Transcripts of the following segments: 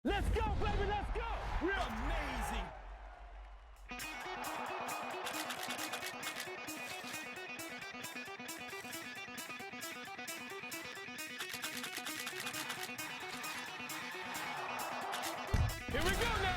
Let's go, baby, let's go! We're amazing! Here we go now!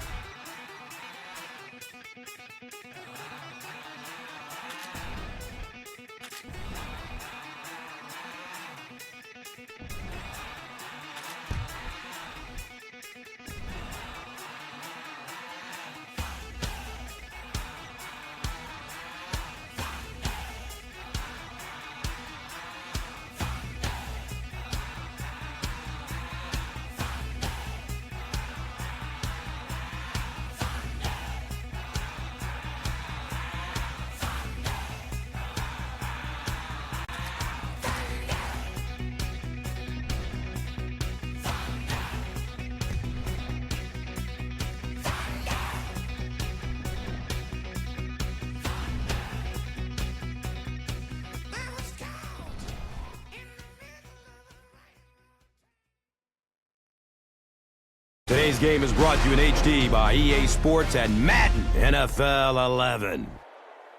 Today's game is brought to you in HD by EA Sports and Madden NFL 11.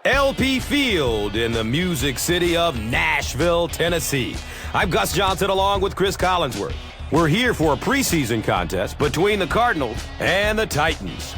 LP Field in the Music City of Nashville, Tennessee. I'm Gus Johnson along with Chris Collinsworth. We're here for a preseason contest between the Cardinals and the Titans.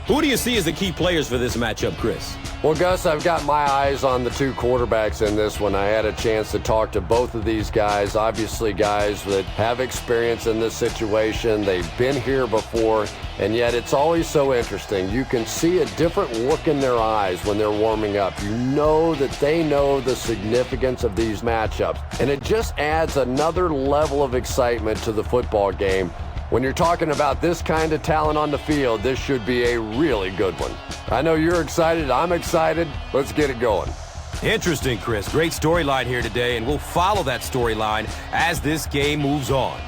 Who do you see as the key players for this matchup, Chris? Well, Gus, I've got my eyes on the two quarterbacks in this one. I had a chance to talk to both of these guys, obviously guys that have experience in this situation. They've been here before, and yet it's always so interesting. You can see a different look in their eyes when they're warming up. You know that they know the significance of these matchups, and it just adds another level of excitement to the football game. When you're talking about this kind of talent on the field, this should be a really good one. I know you're excited. I'm excited. Let's get it going. Interesting, Chris. Great storyline here today, and we'll follow that storyline as this game moves on.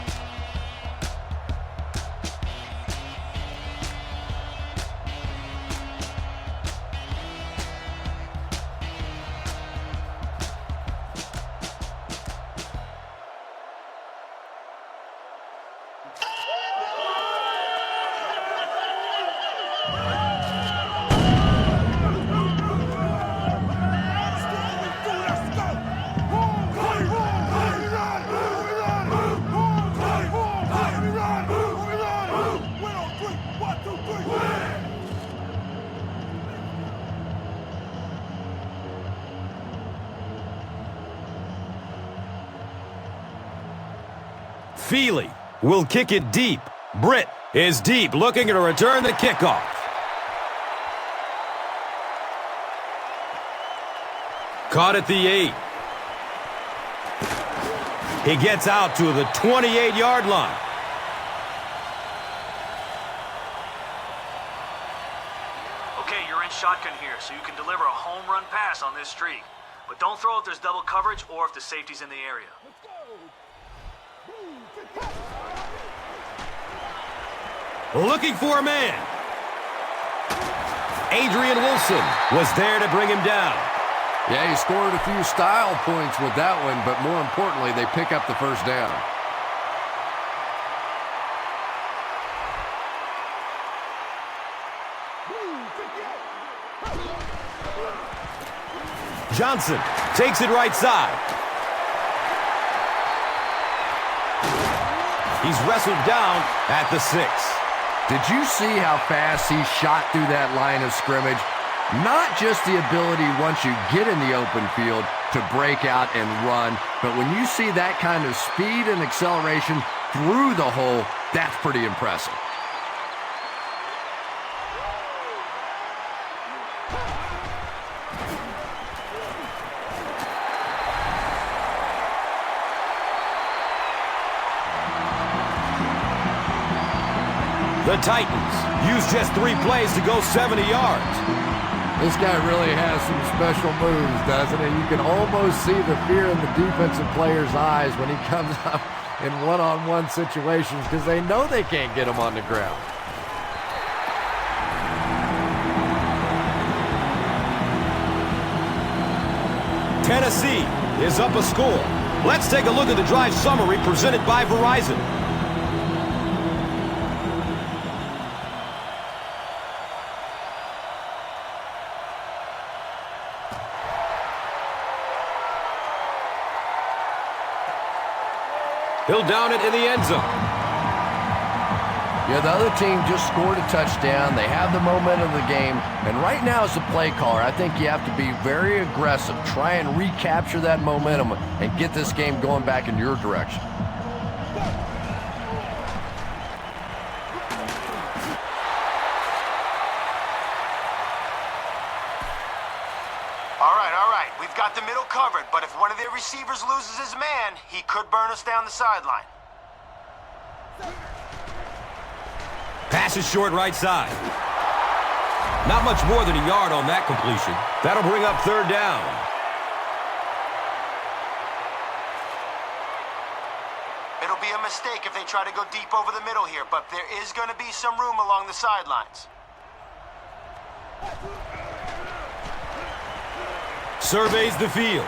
Feely will kick it deep. Britt is deep, looking to return the kickoff. Caught at the 8. He gets out to the 28-yard line. Okay, you're in shotgun here, so you can deliver a home run pass on this streak. But don't throw if there's double coverage or if the safety's in the area. Looking for a man. Adrian Wilson was there to bring him down. Yeah, he scored a few style points with that one, but more importantly, they pick up the first down. Johnson takes it right side. He's wrestled down at the 6. Did you see how fast he shot through that line of scrimmage? Not just the ability once you get in the open field to break out and run, but when you see that kind of speed and acceleration through the hole, that's pretty impressive. The Titans use just 3 plays to go 70 yards. This guy really has some special moves, doesn't he? You can almost see the fear in the defensive player's eyes when he comes up in one-on-one situations because they know they can't get him on the ground. Tennessee is up a score. Let's take a look at the drive summary presented by Verizon. He'll down it in the end zone. Yeah, the other team just scored a touchdown. They have the momentum of the game. And right now as a play caller, I think you have to be very aggressive. Try and recapture that momentum and get this game going back in your direction. All right. We've got the middle covered, but if one of their receivers loses his man, he could burn us down the sideline. Pass is short right side. Not much more than a yard on that completion. That'll bring up third down. It'll be a mistake if they try to go deep over the middle here, but there is going to be some room along the sidelines. Surveys the field.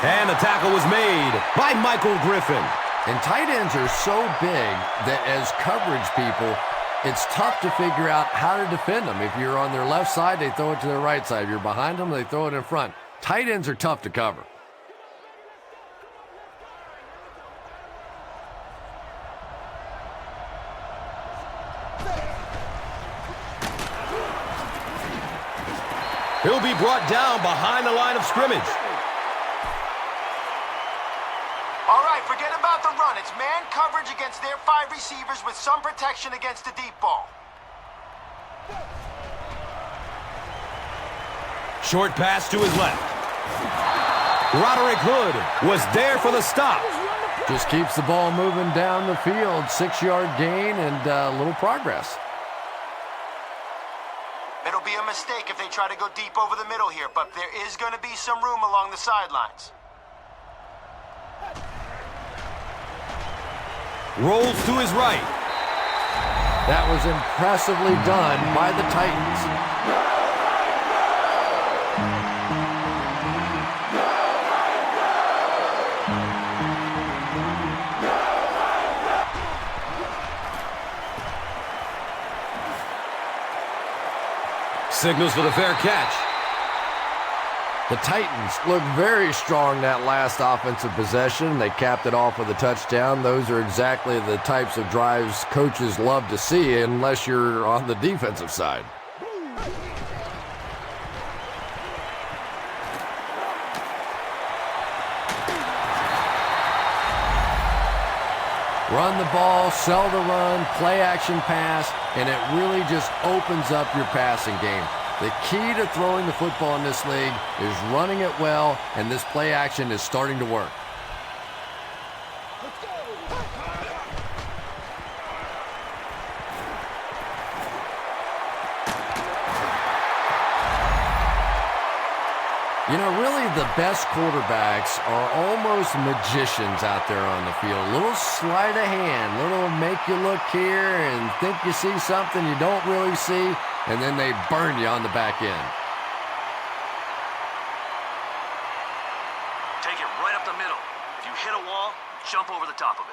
And the tackle was made by Michael Griffin. And tight ends are so big that as coverage people, it's tough to figure out how to defend them. If you're on their left side, they throw it to their right side. If you're behind them, they throw it in front. Tight ends are tough to cover. He'll be brought down behind the line of scrimmage. All right, forget about the run. It's man coverage against their 5 receivers with some protection against the deep ball. Short pass to his left. Roderick Hood was there for the stop. Just keeps the ball moving down the field. 6-yard gain and a little progress. It'll be a mistake if they try to go deep over the middle here, but there is going to be some room along the sidelines. Rolls to his right. That was impressively done by the Titans. Signals for the fair catch. The Titans looked very strong that last offensive possession. They capped it off with a touchdown. Those are exactly the types of drives coaches love to see unless you're on the defensive side. Run the ball, sell the run, play action pass, and it really just opens up your passing game. The key to throwing the football in this league is running it well, and this play action is starting to work. You know, really the best quarterbacks are almost magicians out there on the field. A little sleight of hand, little make you look here and think you see something you don't really see, and then they burn you on the back end. Take it right up the middle. If you hit a wall, jump over the top of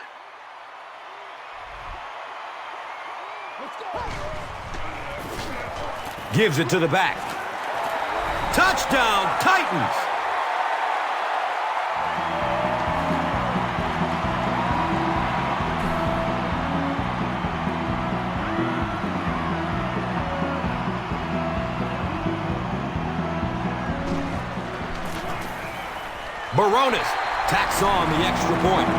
it. Gives it to the back. Touchdown, Titans! Baronis tacks on the extra point.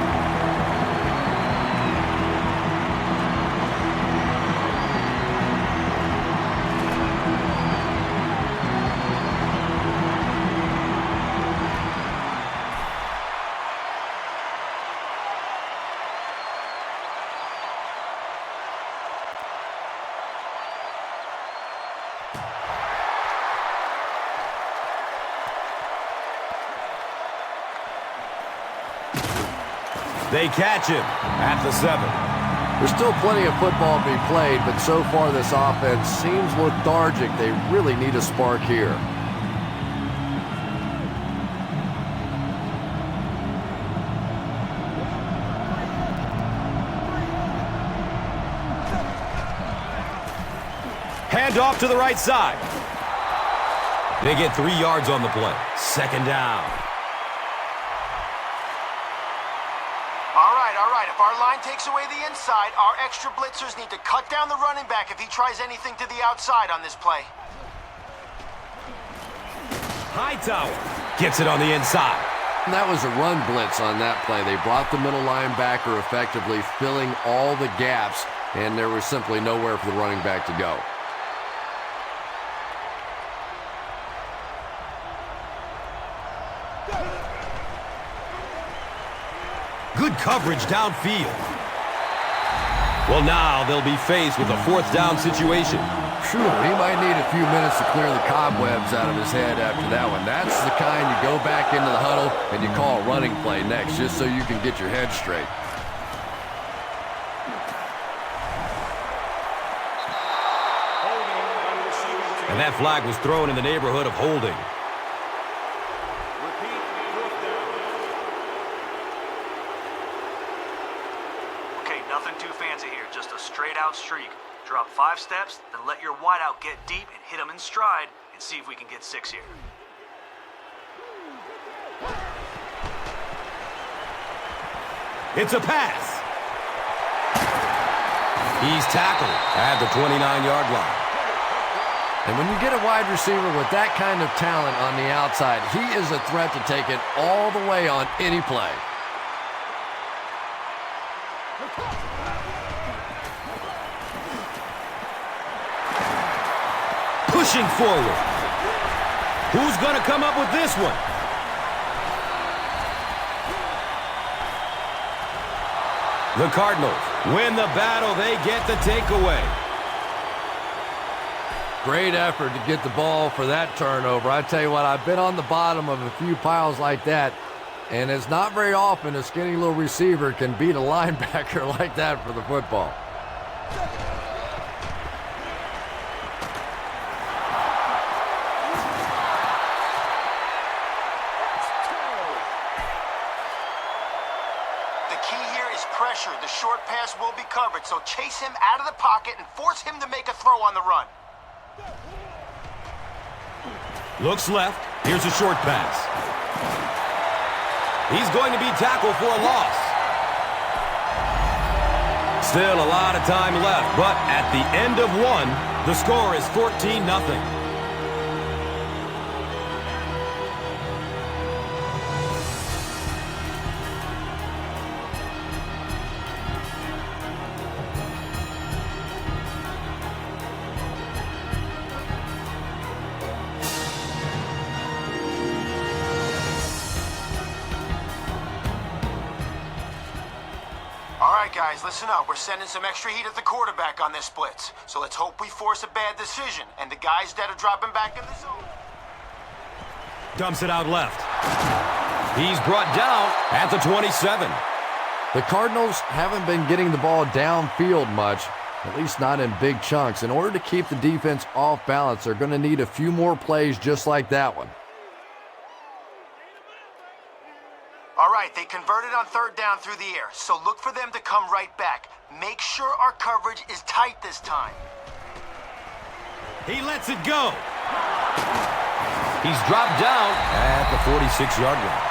They catch him at the 7. There's still plenty of football to be played, but so far this offense seems lethargic. They really need a spark here. Hand off to the right side. They get 3 yards on the play. Second down. All right. If our line takes away the inside, our extra blitzers need to cut down the running back if he tries anything to the outside on this play. Hightower gets it on the inside. And that was a run blitz on that play. They brought the middle linebacker effectively filling all the gaps, and there was simply nowhere for the running back to go. Good coverage downfield. Well, now they'll be faced with a 4th down situation. Sure, he might need a few minutes to clear the cobwebs out of his head after that one. That's the kind you go back into the huddle and you call a running play next just so you can get your head straight. And that flag was thrown in the neighborhood of holding. Nothing too fancy here, just a straight-out streak. Drop 5 steps, then let your wideout get deep and hit him in stride, and see if we can get 6 here. It's a pass. He's tackled at the 29-yard line. And when you get a wide receiver with that kind of talent on the outside, he is a threat to take it all the way on any play. Pushing forward. Who's going to come up with this one? The Cardinals win the battle. They get the takeaway. Great effort to get the ball for that turnover. I tell you what, I've been on the bottom of a few piles like that, and it's not very often a skinny little receiver can beat a linebacker like that for the football. Pressure. The short pass will be covered, so chase him out of the pocket and force him to make a throw on the run. Looks left. Here's a short pass. He's going to be tackled for a loss. Still a lot of time left, but at the end of one, the score is 14-0. Guys, listen up. We're sending some extra heat at the quarterback on this blitz. So let's hope we force a bad decision, and the guys that are dropping back in the zone. Dumps it out left. He's brought down at the 27. The Cardinals haven't been getting the ball downfield much, at least not in big chunks. In order to keep the defense off balance, they're going to need a few more plays just like that one. All right, they converted on 3rd down through the air, so look for them to come right back. Make sure our coverage is tight this time. He lets it go. He's dropped down at the 46-yard line.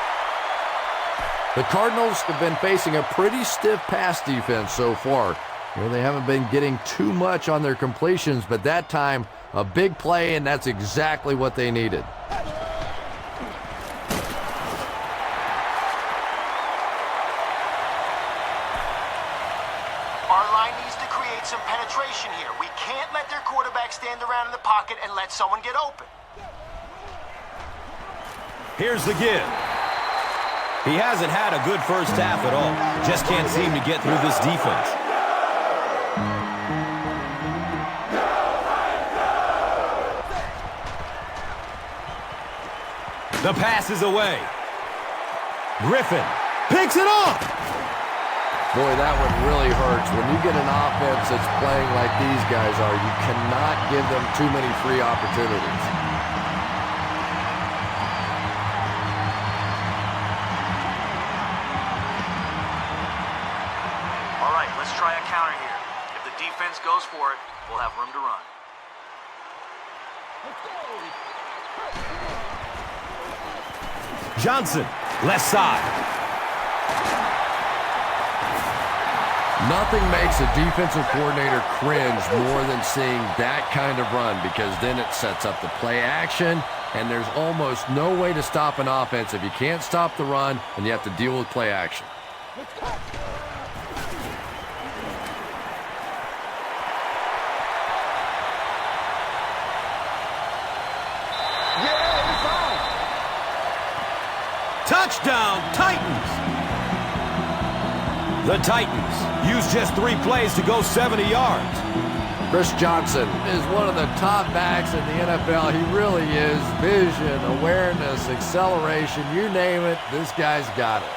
The Cardinals have been facing a pretty stiff pass defense so far. They haven't been getting too much on their completions, but that time, a big play, and that's exactly what they needed. Some penetration here. We can't let their quarterback stand around in the pocket and let someone get open. Here's the give. He hasn't had a good first half at all. Just can't seem to get through this defense. The pass is away. Griffin picks it off. Boy, that one really hurts. When you get an offense that's playing like these guys are, you cannot give them too many free opportunities. All right, let's try a counter here. If the defense goes for it, we'll have room to run. Johnson, left side. Nothing makes a defensive coordinator cringe more than seeing that kind of run, because then it sets up the play action, and there's almost no way to stop an offense if you can't stop the run and you have to deal with play action. Touchdown, Titans! The Titans use just 3 plays to go 70 yards. Chris Johnson is one of the top backs in the NFL. He really is. Vision, awareness, acceleration, you name it, this guy's got it.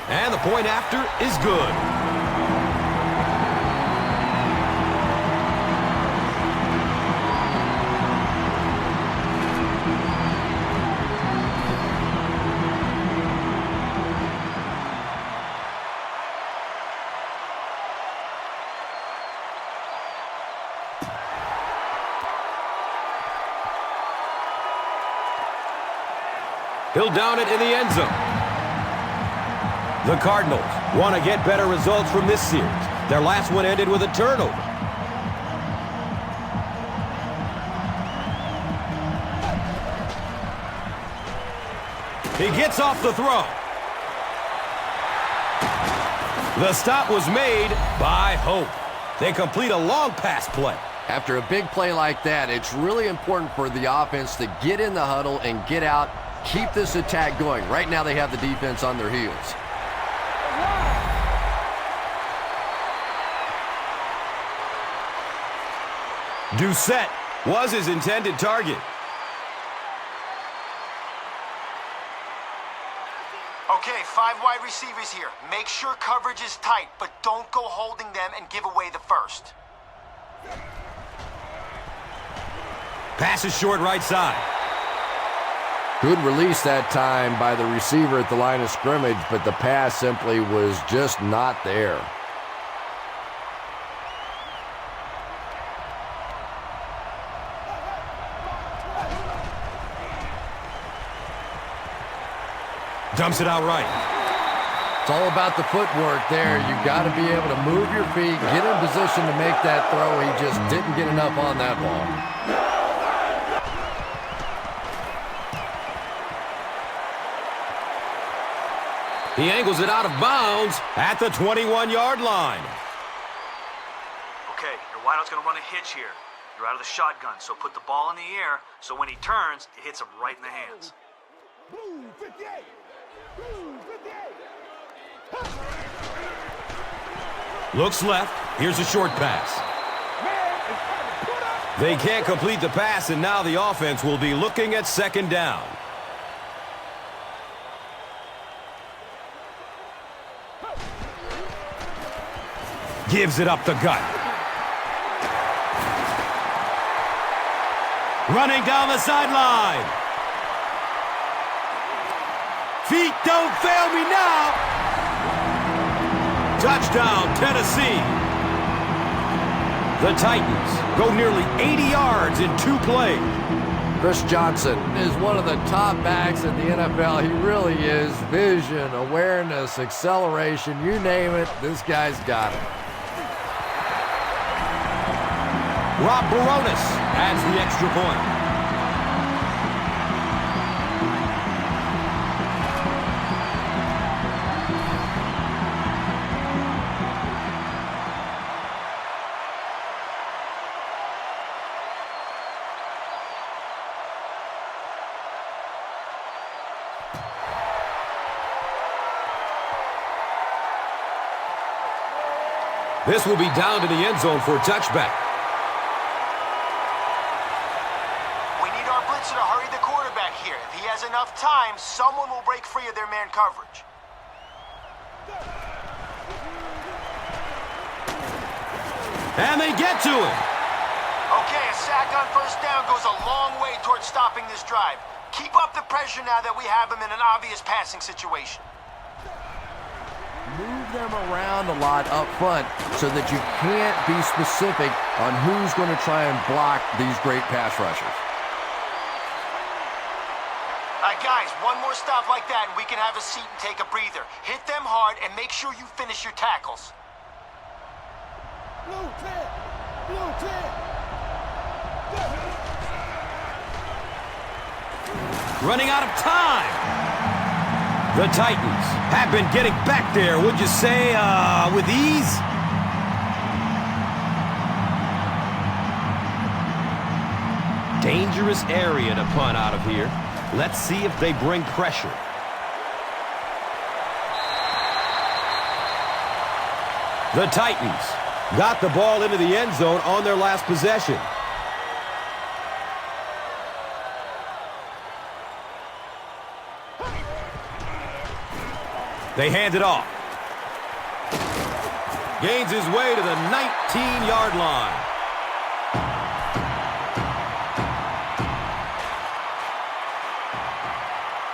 And the point after is good. He'll down it in the end zone. The Cardinals want to get better results from this series. Their last one ended with a turnover. He gets off the throw. The stop was made by Hope. They complete a long pass play. After a big play like that, it's really important for the offense to get in the huddle and get out, keep this attack going. Right now they have the defense on their heels. Doucette was his intended target. Okay, 5 wide receivers here. Make sure coverage is tight, but don't go holding them and give away the first. Pass is short right side. Good release that time by the receiver at the line of scrimmage, but the pass simply was just not there. Dumps it out right. It's all about the footwork there. You've got to be able to move your feet, get in position to make that throw. He just didn't get enough on that ball. He angles it out of bounds at the 21-yard line. Okay, your wideout's going to run a hitch here. You're out of the shotgun, so put the ball in the air so when he turns, it hits him right in the hands. Blue 58. Blue 58. Looks left. Here's a short pass. They can't complete the pass, and now the offense will be looking at second down. Gives it up the gut. Running down the sideline. Feet don't fail me now. Touchdown, Tennessee. The Titans go nearly 80 yards in 2 plays. Chris Johnson is one of the top backs in the NFL. He really is. Vision, awareness, acceleration, you name it, this guy's got it. Rob Baronis adds the extra point. This will be down to the end zone for a touchback. We need our blitzer to hurry the quarterback here. If he has enough time, someone will break free of their man coverage. And they get to him. Okay, a sack on first down goes a long way towards stopping this drive. Keep up the pressure now that we have him in an obvious passing situation. Move them around a lot up front so that you can't be specific on who's going to try and block these great pass rushers. All right, guys, one more stop like that and we can have a seat and take a breather. Hit them hard and make sure you finish your tackles. Blue 10. Blue 10. Running out of time. The Titans have been getting back there, would you say, with ease? Dangerous area to punt out of here. Let's see if they bring pressure. The Titans got the ball into the end zone on their last possession. They hand it off. Gains his way to the 19-yard line.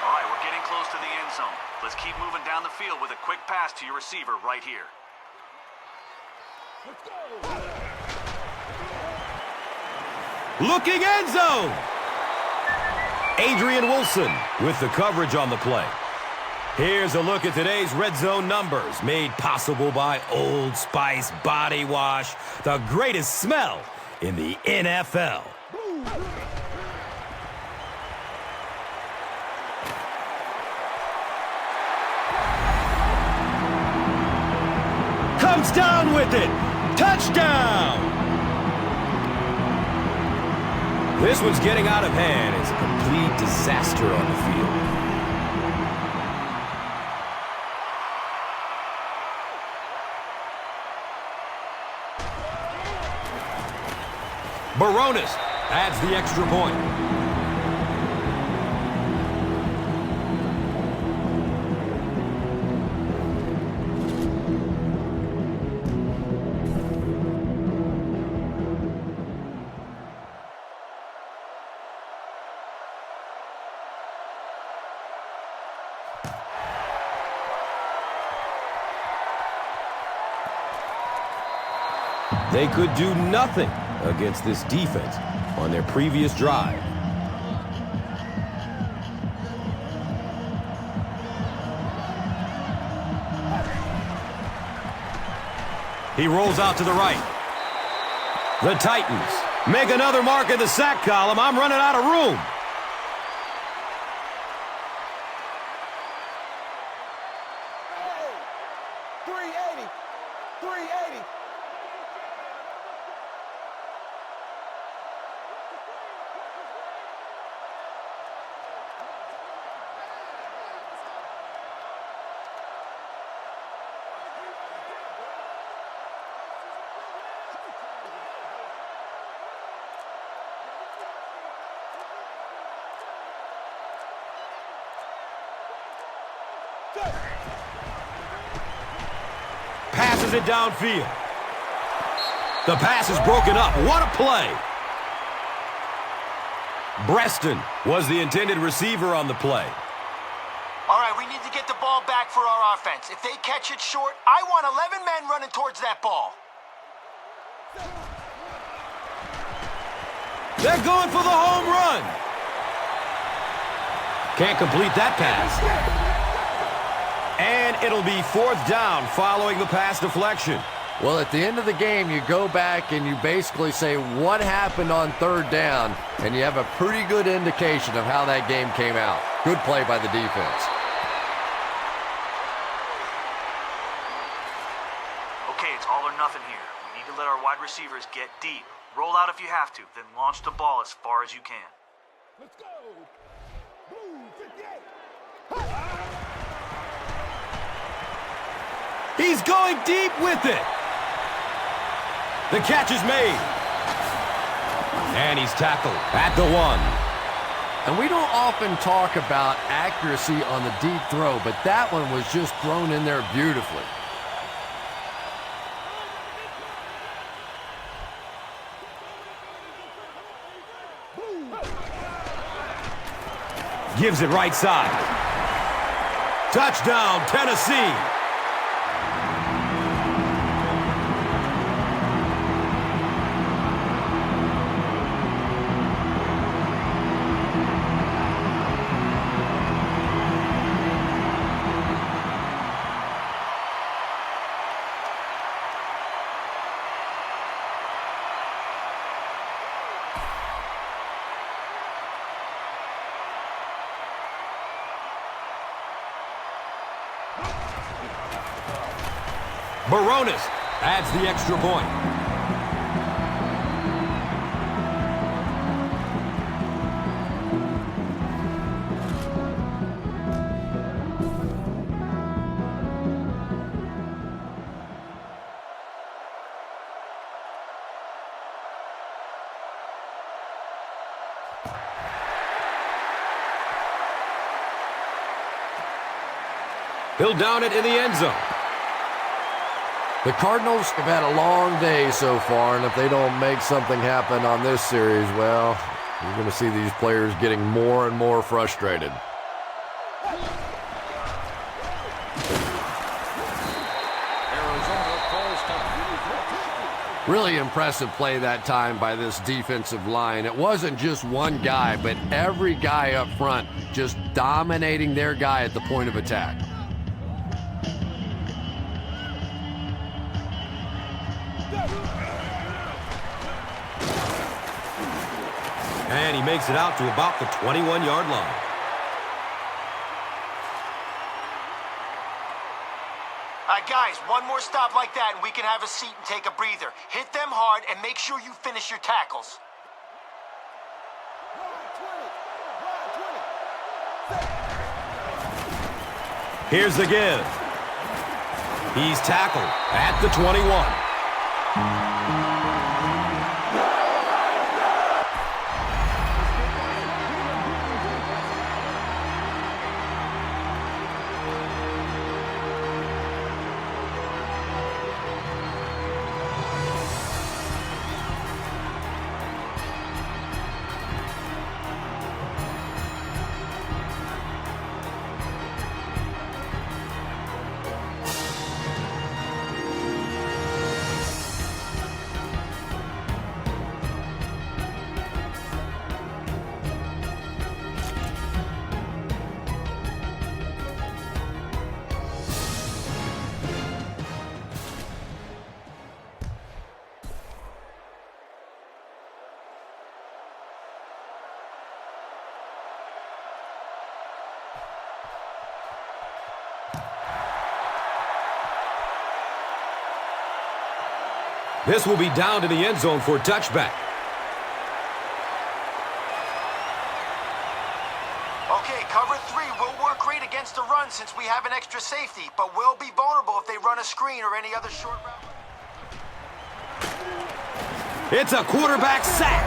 All right, we're getting close to the end zone. Let's keep moving down the field with a quick pass to your receiver right here. Let's go. Looking end zone. Adrian Wilson with the coverage on the play. Here's a look at today's red zone numbers, made possible by Old Spice Body Wash, the greatest smell in the NFL. Comes down with it. Touchdown! This one's getting out of hand. It's a complete disaster on the field. Baronis adds the extra point. They could do nothing against this defense on their previous drive. He rolls out to the right. The Titans make another mark in the sack column. I'm running out of room. Hey, 380. 380. Passes it downfield. The pass is broken up. What a play. Breston was the intended receiver on the play. All right, we need to get the ball back for our offense. If they catch it short, I want 11 men running towards that ball. They're going for the home run. Can't complete that pass. And it'll be fourth down following the pass deflection. Well, at the end of the game, you go back and you basically say what happened on third down, and you have a pretty good indication of how that game came out. Good play by the defense. Okay, it's all or nothing here. We need to let our wide receivers get deep. Roll out if you have to, then launch the ball as far as you can. Let's go. Blue 58. He's going deep with it. The catch is made. And he's tackled at the 1. And we don't often talk about accuracy on the deep throw, but that one was just thrown in there beautifully. Gives it right side. Touchdown, Tennessee. Baronis adds the extra point. He'll down it in the end zone. The Cardinals have had a long day so far, and if they don't make something happen on this series, well, you're going to see these players getting more and more frustrated. Really impressive play that time by this defensive line. It wasn't just one guy, but every guy up front just dominating their guy at the point of attack. And he makes it out to about the 21-yard line. Guys, one more stop like that and we can have a seat and take a breather. Hit them hard and make sure you finish your tackles. Here's the give. He's tackled at the 21. This will be down to the end zone for a touchback. Okay, cover three will work great against the run since we have an extra safety, but will be vulnerable if they run a screen or any other short route. It's a quarterback sack.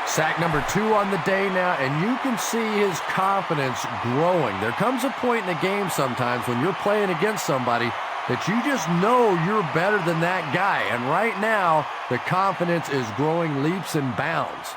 Sack number 2 on the day now, and you can see his confidence growing. There comes a point in the game sometimes when you're playing against somebody that you just know you're better than that guy. And right now, the confidence is growing leaps and bounds.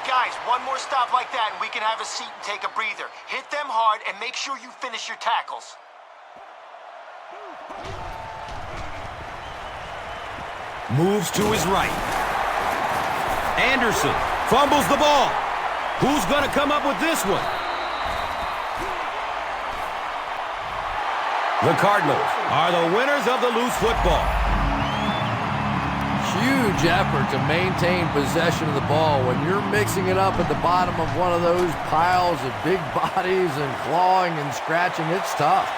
Guys, one more stop like that and we can have a seat and take a breather. Hit them hard and make sure you finish your tackles. Moves to his right. Anderson fumbles the ball. Who's going to come up with this one? The Cardinals are the winners of the loose football. Huge effort to maintain possession of the ball. When you're mixing it up at the bottom of one of those piles of big bodies and clawing and scratching, it's tough.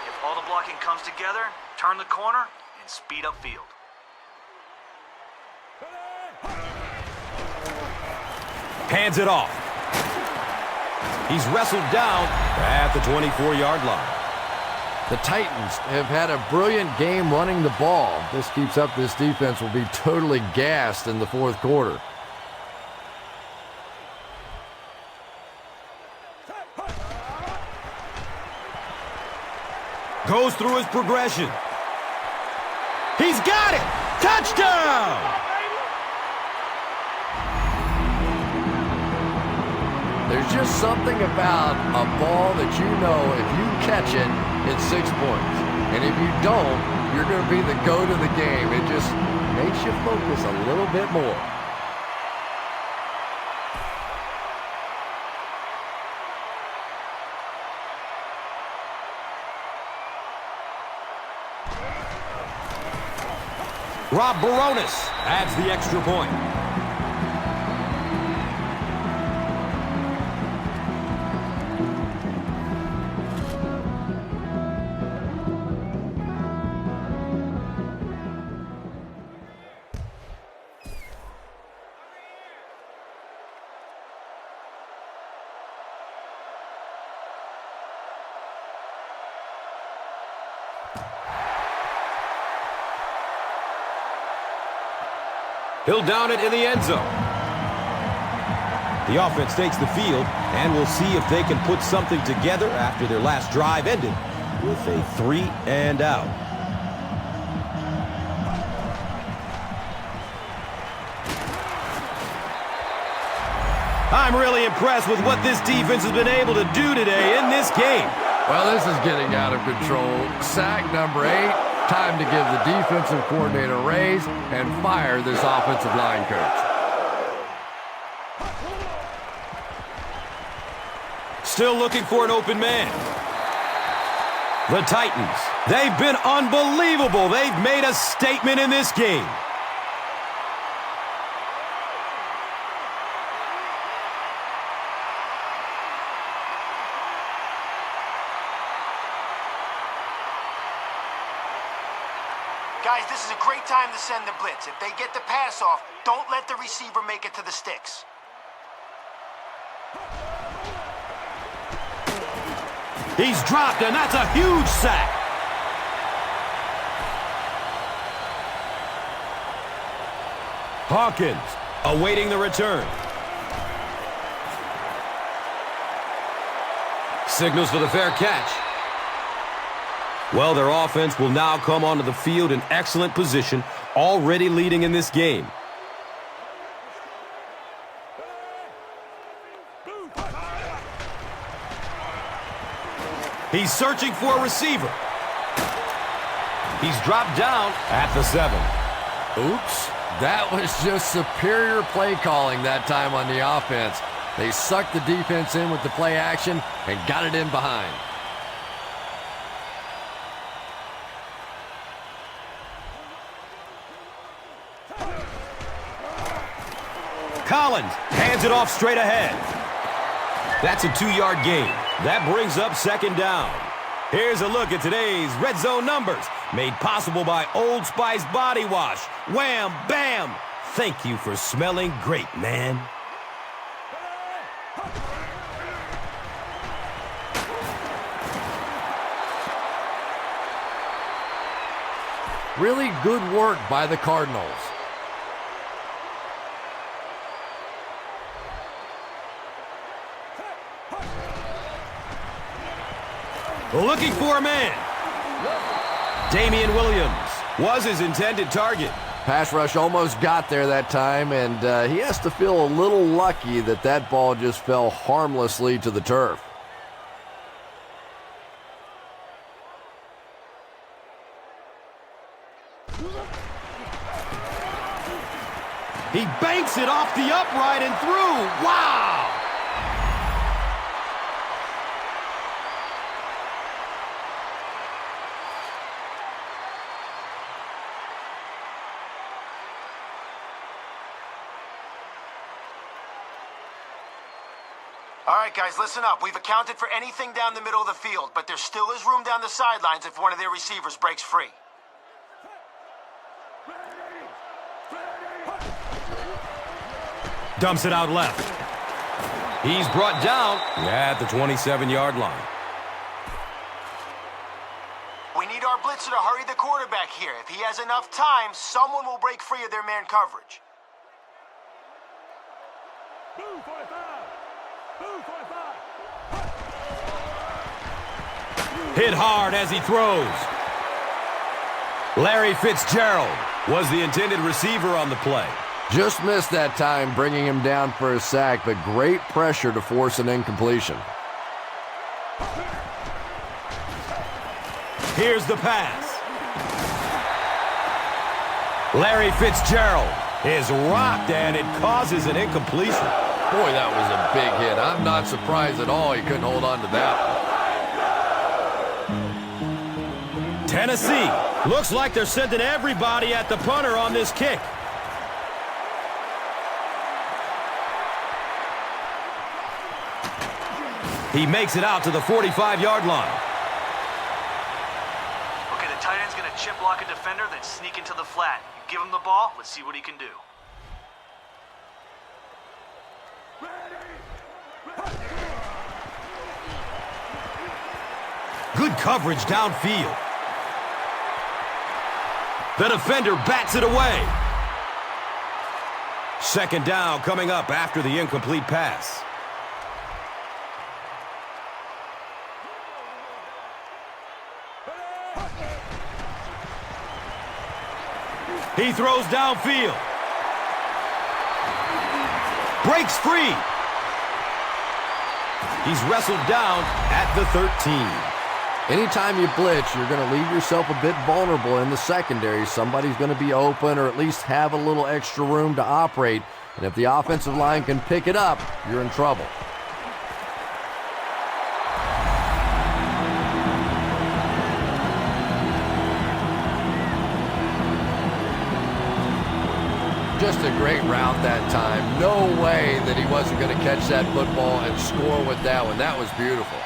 If all the blocking comes together, turn the corner and speed up field. Hands it off. He's wrestled down at the 24-yard line. The Titans have had a brilliant game running the ball. If this keeps up, this defense will be totally gassed in the fourth quarter. Goes through his progression. He's got it! Touchdown! There's just something about a ball that you know if you catch it, it's 6 points. And if you don't, you're going to be the goat of the game. It just makes you focus a little bit more. Rob Baronis adds the extra point. He'll down it in the end zone. The offense takes the field, and we'll see if they can put something together after their last drive ended with a 3-and-out. I'm really impressed with what this defense has been able to do today in this game. Well, this is getting out of control. Sack number 8. Time to give the defensive coordinator a raise and fire this offensive line coach. Still looking for an open man. The Titans, they've been unbelievable. They've made a statement in this game. Guys, this is a great time to send the blitz. If they get the pass off, don't let the receiver make it to the sticks. He's dropped, and that's a huge sack. Hawkins awaiting the return. Signals for the fair catch. Well, their offense will now come onto the field in excellent position, already leading in this game. He's searching for a receiver. He's dropped down at the 7. Oops, that was just superior play calling that time on the offense. They sucked the defense in with the play action and got it in behind. Collins hands it off straight ahead. That's a 2-yard gain. That brings up 2nd down. Here's a look at today's red zone numbers, made possible by Old Spice Body Wash. Wham, bam! Thank you for smelling great, man. Really good work by the Cardinals. Looking for a man. Damian Williams was his intended target. Pass rush almost got there that time, and he has to feel a little lucky that that ball just fell harmlessly to the turf. He banks it off the upright and through. Wow! All right, guys, listen up. We've accounted for anything down the middle of the field, but there still is room down the sidelines if one of their receivers breaks free. Dumps it out left. He's brought down at the 27-yard line. pressure to hurry the quarterback here. If he has enough time, someone will break free of their man coverage. Blue 45. Blue 45. Hit hard as he throws. Larry Fitzgerald was the intended receiver on the play. Just missed that time, bringing him down for a sack, but great pressure to force an incompletion. Here's the pass. Larry Fitzgerald is rocked, and it causes an incompletion. Boy, that was a big hit. I'm not surprised at all he couldn't hold on to that one. Tennessee looks like they're sending everybody at the punter on this kick. He makes it out to the 45-yard line. Okay, the tight end's going to chip block a defender, then sneak into the flat. You give him the ball, let's see what he can do. Good coverage downfield. The defender bats it away. Second down coming up after the incomplete pass. He throws downfield. Breaks free. He's wrestled down at the 13. Anytime you blitz, you're going to leave yourself a bit vulnerable in the secondary. Somebody's going to be open or at least have a little extra room to operate. And if the offensive line can pick it up, you're in trouble. Just a great route that time. No way that he wasn't going to catch that football and score with that one. That was beautiful.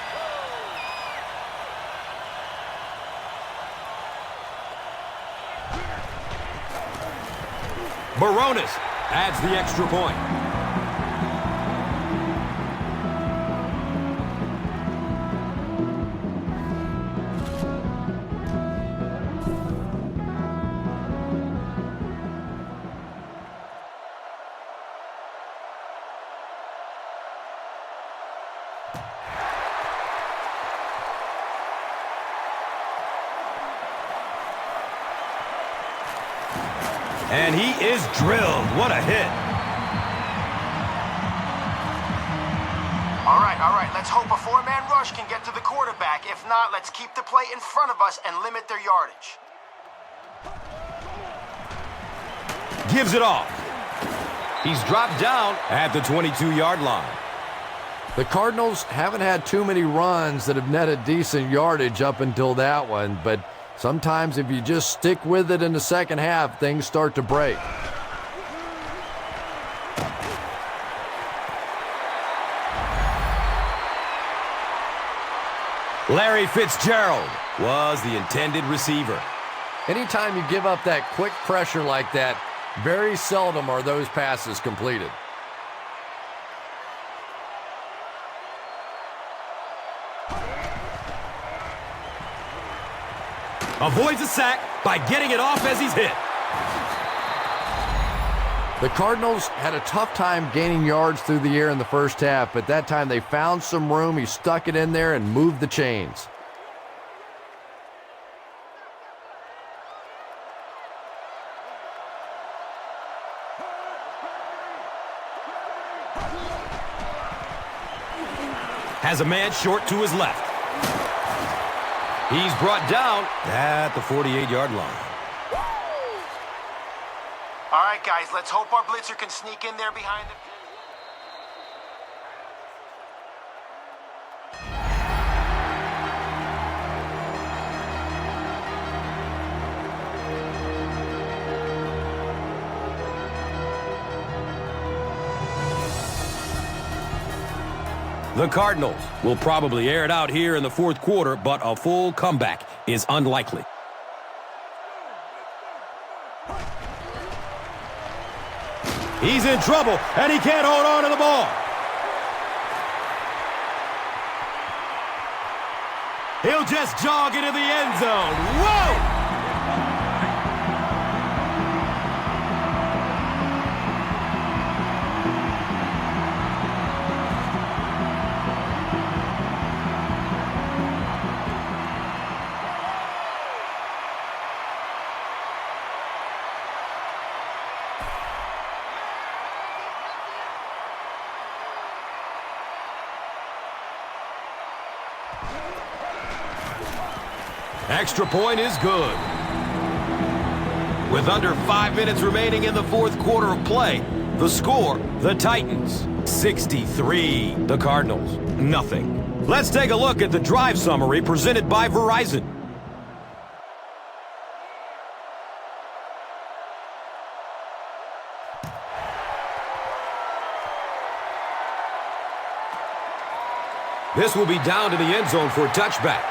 Baronis adds the extra point. And he is drilled. What a hit. All right. Let's hope a four-man rush can get to the quarterback. If not, let's keep the play in front of us and limit their yardage. Gives it off. He's dropped down at the 22-yard line. The Cardinals haven't had too many runs that have netted decent yardage up until that one, but sometimes if you just stick with it in the second half, things start to break. Larry Fitzgerald was the intended receiver. Anytime you give up that quick pressure like that, very seldom are those passes completed. Avoids a sack by getting it off as he's hit. The Cardinals had a tough time gaining yards through the air in the first half, but that time they found some room. He stuck it in there and moved the chains. Has a man short to his left. He's brought down at the 48-yard line. All right, guys, let's hope our blitzer can sneak in there behind the... The Cardinals will probably air it out here in the fourth quarter, but a full comeback is unlikely. He's in trouble, and he can't hold on to the ball. He'll just jog into the end zone. Whoa! Extra point is good. With under 5 minutes remaining in the fourth quarter of play, the score, the Titans, 63. The Cardinals, nothing. Let's take a look at the drive summary presented by Verizon. This will be down to the end zone for a touchback.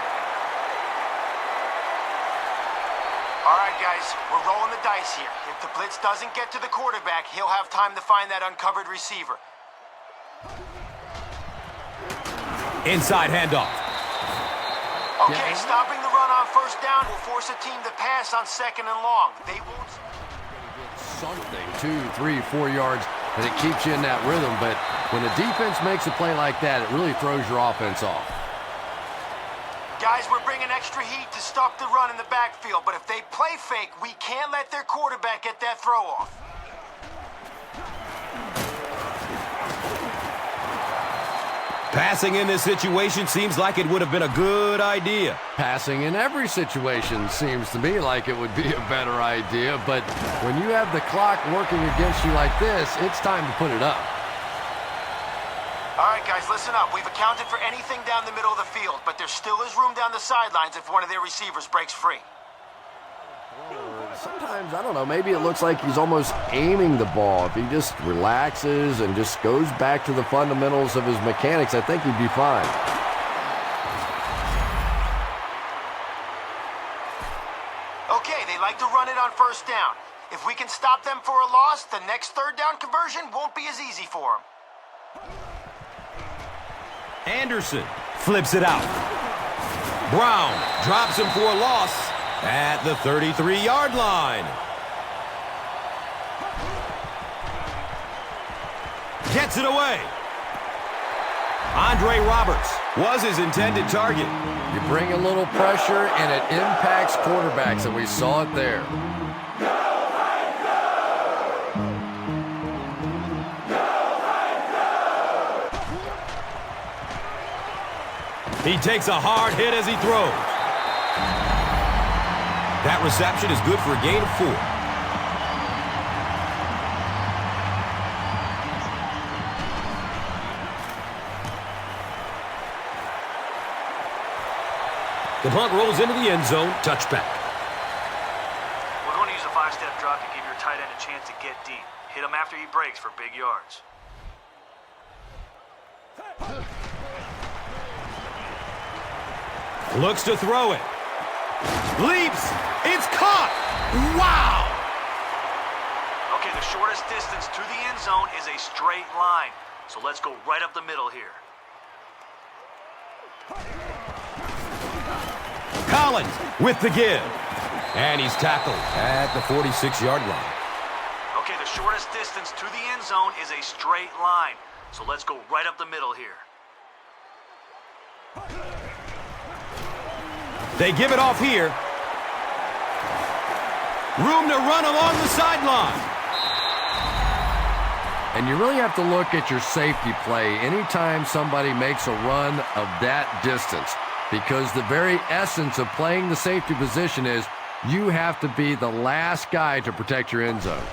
All right, guys, we're rolling the dice here. If the blitz doesn't get to the quarterback, he'll have time to find that uncovered receiver. Inside handoff. Okay, stopping the run on first down will force a team to pass on second and long. They won't... Something, 2, 3, 4 yards, and it keeps you in that rhythm. But when the defense makes a play like that, it really throws your offense off. Guys, we're bringing extra heat to stop the run in the backfield, but if they play fake, we can't let their quarterback get that throw off. Passing in this situation seems like it would have been a good idea. Passing in every situation seems to me like it would be a better idea, but when you have the clock working against you like this, it's time to put it up. All right, guys, listen up. We've accounted for anything down the middle of the field, but there still is room down the sidelines if one of their receivers breaks free. Sometimes, I don't know, maybe it looks like he's almost aiming the ball. If he just relaxes and just goes back to the fundamentals of his mechanics, I think he'd be fine. Okay, they like to run it on first down. If we can stop them for a loss, the next third down conversion won't be as easy for them. Anderson flips it out. Brown drops him for a loss at the 33-yard line. Gets it away. Andre Roberts was his intended target. You bring a little pressure, and it impacts quarterbacks, and we saw it there. He takes a hard hit as he throws. That reception is good for a gain of 4. The punt rolls into the end zone. Touchback. We're going to use a 5-step drop to give your tight end a chance to get deep. Hit him after he breaks for big yards. Looks to throw it. Leaps. It's caught. Wow. Okay, the shortest distance to the end zone is a straight line. So let's go right up the middle here. Collins with the give. And he's tackled at the 46-yard line. Okay, the shortest distance to the end zone is a straight line. So let's go right up the middle here. They give it off here. Room to run along the sideline. And you really have to look at your safety play anytime somebody makes a run of that distance, because the very essence of playing the safety position is you have to be the last guy to protect your end zone.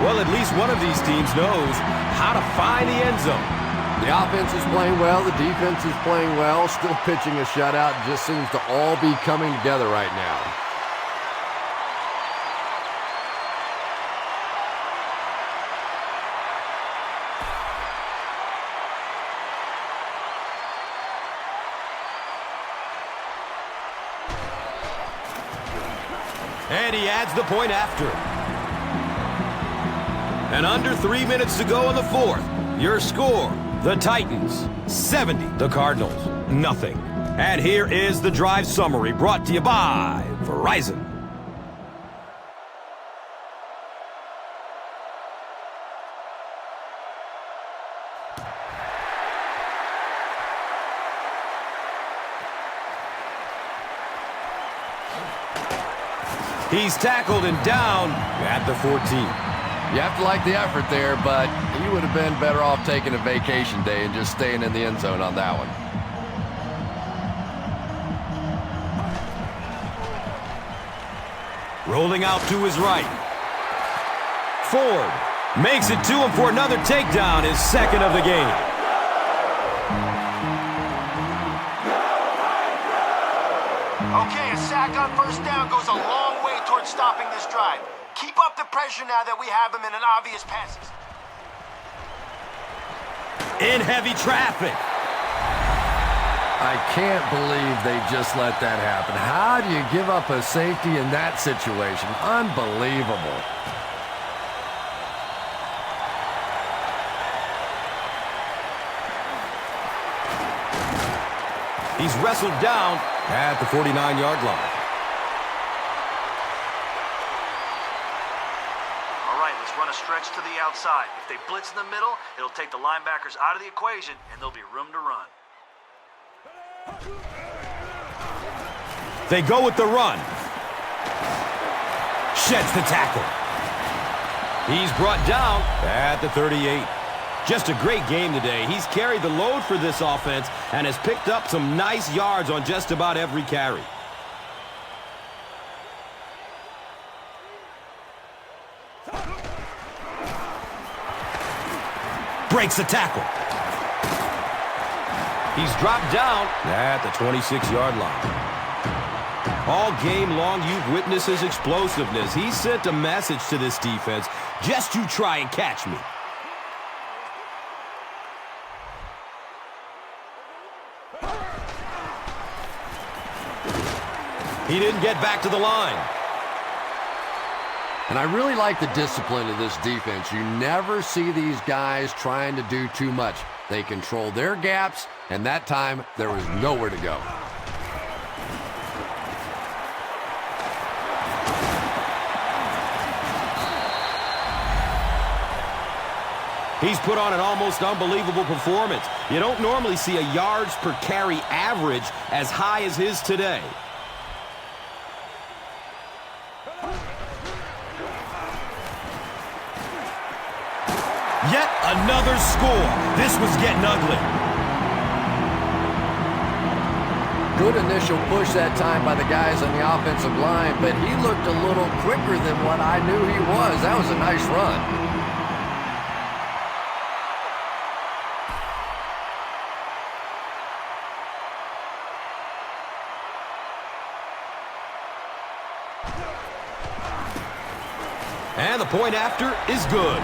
Well, at least one of these teams knows how to find the end zone. The offense is playing well. The defense is playing well. Still pitching a shutout. It just seems to all be coming together right now. And he adds the point after. And under 3 minutes to go in the fourth. Your score, the Titans, 70. The Cardinals, nothing. And here is the drive summary brought to you by Verizon. He's tackled and down at the 14. You have to like the effort there, but he would have been better off taking a vacation day and just staying in the end zone on that one. Rolling out to his right. Ford makes it to him for another takedown, his second of the game. Okay, a sack on first down goes a long way towards stopping this drive. Keep up the pressure now that we have him in an obvious passes. In heavy traffic. I can't believe they just let that happen. How do you give up a safety in that situation? Unbelievable. He's wrestled down at the 49-yard line. All right, let's run a stretch to the outside. If they blitz in the middle, it'll take the linebackers out of the equation, and there'll be room to run. They go with the run. Sheds the tackle. He's brought down at the 38. Just a great game today. He's carried the load for this offense and has picked up some nice yards on just about every carry. Breaks the tackle. He's dropped down at the 26-yard line. All game long, you've witnessed his explosiveness. He sent a message to this defense, just you try and catch me. He didn't get back to the line. And I really like the discipline of this defense. You never see these guys trying to do too much. They control their gaps, and that time there was nowhere to go. He's put on an almost unbelievable performance. You don't normally see a yards per carry average as high as his today. Yet another score. This was getting ugly. Good initial push that time by the guys on the offensive line, but he looked a little quicker than what I knew he was. That was a nice run. And the point after is good.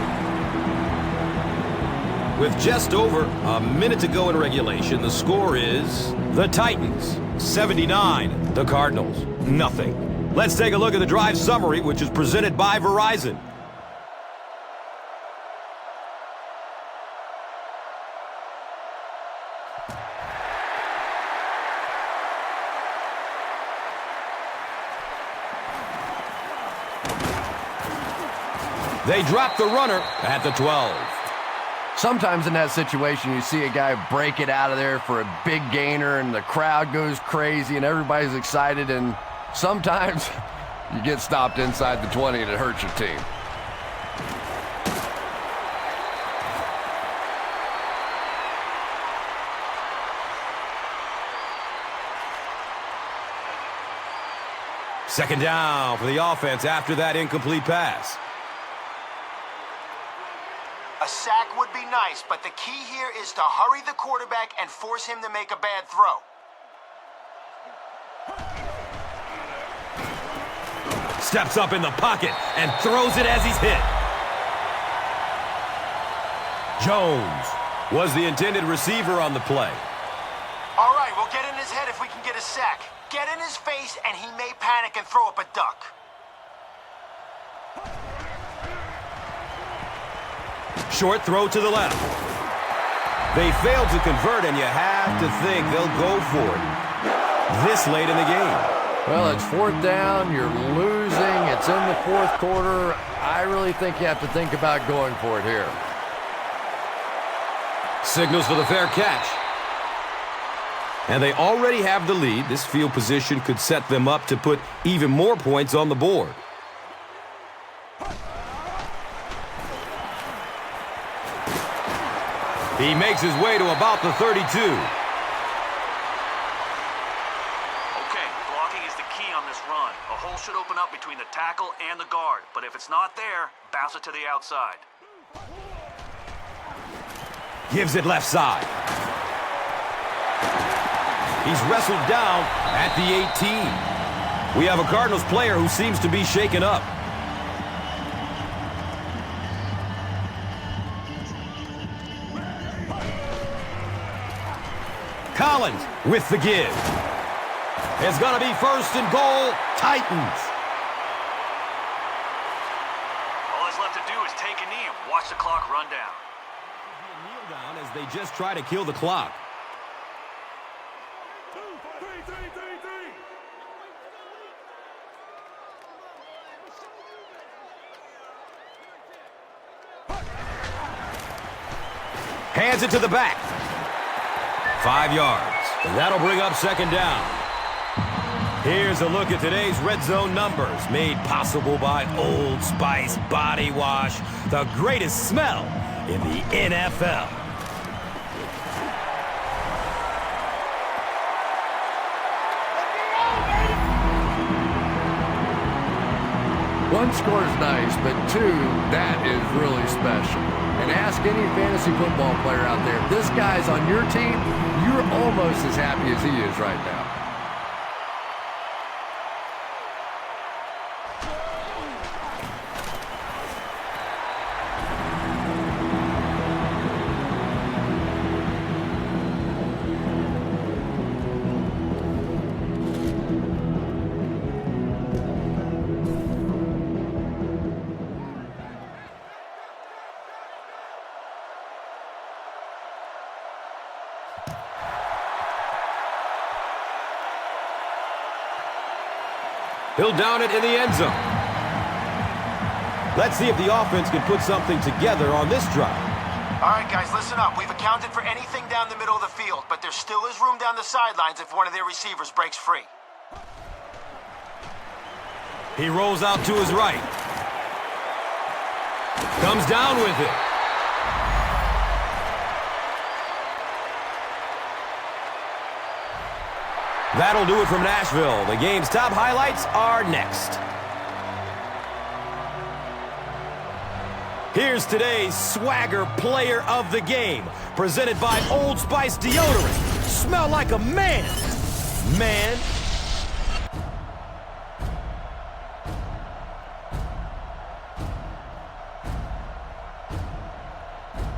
With just over a minute to go in regulation, the score is the Titans 79, the Cardinals nothing. Let's take a look at the drive summary, which is presented by Verizon. They drop the runner at the 12. Sometimes in that situation, you see a guy break it out of there for a big gainer, and the crowd goes crazy, and everybody's excited, and sometimes you get stopped inside the 20, and it hurts your team. Second down for the offense after that incomplete pass. A sack would be nice, but the key here is to hurry the quarterback and force him to make a bad throw. Steps up in the pocket and throws it as he's hit. Jones was the intended receiver on the play. All right, we'll get in his head if we can get a sack. Get in his face, and he may panic and throw up a duck. Short throw to the left. They failed to convert, and you have to think they'll go for it this late in the game. Well, it's fourth down. You're losing. It's in the fourth quarter. I really think you have to think about going for it here. Signals for the fair catch. And they already have the lead. This field position could set them up to put even more points on the board. He makes his way to about the 32. Okay, blocking is the key on this run. A hole should open up between the tackle and the guard, but if it's not there, bounce it to the outside. Gives it left side. He's wrestled down at the 18. We have a Cardinals player who seems to be shaken up. Collins with the give. It's going to be first and goal, Titans. All he's left to do is take a knee and watch the clock run down. Kneel down as they just try to kill the clock. Hands it to the back. 5 yards. And that'll bring up second down. Here's a look at today's red zone numbers, made possible by Old Spice Body Wash, the greatest smell in the NFL. One score is nice, but two, that is really special. And ask any fantasy football player out there, if this guy's on your team, you're almost as happy as he is right now. He'll down it in the end zone. Let's see if the offense can put something together on this drive. All right, guys, listen up. We've accounted for anything down the middle of the field, but there still is room down the sidelines if one of their receivers breaks free. He rolls out to his right. Comes down with it. That'll do it from Nashville. The game's top highlights are next. Here's today's Swagger Player of the Game, presented by Old Spice Deodorant. Smell like a man. Man.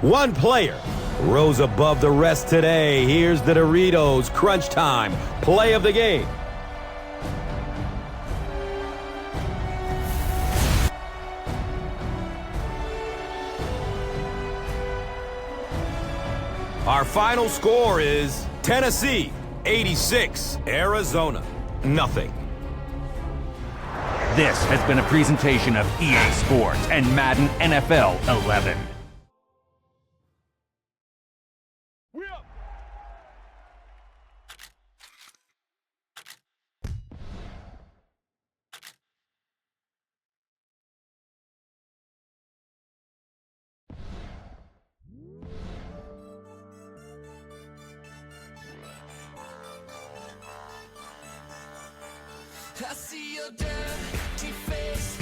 One player rose above the rest today. Here's the Doritos Crunch Time Play of the Game. Our final score is Tennessee 86, Arizona nothing. This has been a presentation of EA Sports and Madden NFL 11. I see your dirty face.